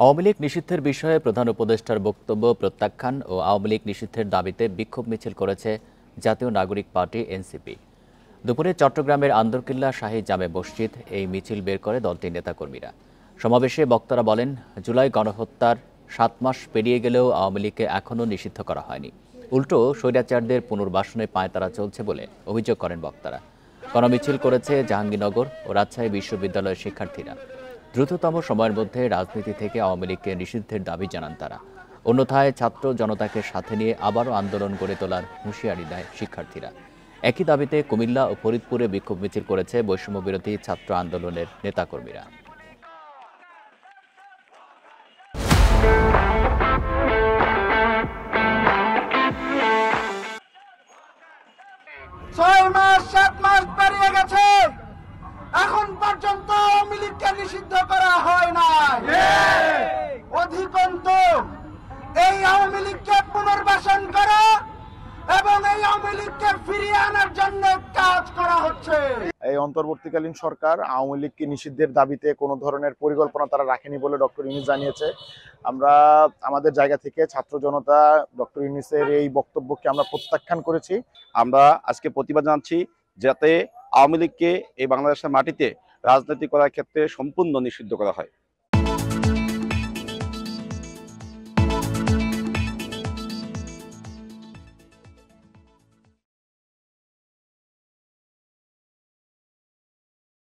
আওয়ামী লীগ নিষিদ্ধের বিষয়ে প্রধান উপদেষ্টার বক্তব্য প্রত্যাখ্যান ও আওয়ামী লীগ নিষিদ্ধের দাবিতে বিক্ষোভ মিছিল করেছে জাতীয় নাগরিক পার্টি এনসিপি। দুপুরে চট্টগ্রামের আন্দরকিল্লা শাহী জামে মসজিদ এই মিছিল বের করে দলটির নেতাকর্মীরা। সমাবেশে বক্তারা বলেন, জুলাই গণহত্যার ৭ মাস পেরিয়ে গেলেও আওয়ামী লীগকে এখনও নিষিদ্ধ করা হয়নি। উল্টো স্বৈরাচারদের পুনর্বাসনে পায়তারা চলছে বলে অভিযোগ করেন বক্তারা। গণমিছিল করেছে জাহাঙ্গীরনগর ও রাজশাহী বিশ্ববিদ্যালয়ের শিক্ষার্থীরা। দ্রুততম সময়ের মধ্যে রাজনীতি থেকে আওয়ামী লীগকে নিষিদ্ধের দাবি জানান তারা। অন্যথায় ছাত্র জনতাকে সাথে নিয়ে আবারও আন্দোলন গড়ে তোলার হুঁশিয়ারি দেয় শিক্ষার্থীরা। একই দাবিতে কুমিল্লা ও ফরিদপুরে বিক্ষোভ মিছিল করেছে বৈষম্যবিরোধী ছাত্র আন্দোলনের নেতাকর্মীরা। ৬ মাস ৭ মাস পেরিয়ে গেছে, এখন পর্যন্ত আওয়ামী লীগকে নিষিদ্ধ করা হয় নাই। অধিকন্তু এই আওয়ামী লীগকে পুনর্বাসন করা এবং এই আওয়ামী লীগকে ফিরিয়ে আনার জন্য কাজ করা হচ্ছে। এই অন্তর্বর্তীকালীন সরকার আওয়ামী লীগকে নিষিদ্ধের দাবিতে কোনো ধরনের পরিকল্পনা তারা রাখেনি বলে ডক্টর ইউনূস জানিয়েছে। আমরা আমাদের জায়গা থেকে ছাত্র জনতা ডক্টর ইউনূসের এই বক্তব্যকে আমরা প্রত্যাখ্যান করেছি। আমরা আজকে প্রতিবাদ জানাচ্ছি যাতে আওয়ামী লীগকে এই বাংলাদেশের মাটিতে রাজনীতি করার ক্ষেত্রে সম্পূর্ণ নিষিদ্ধ করা হয়।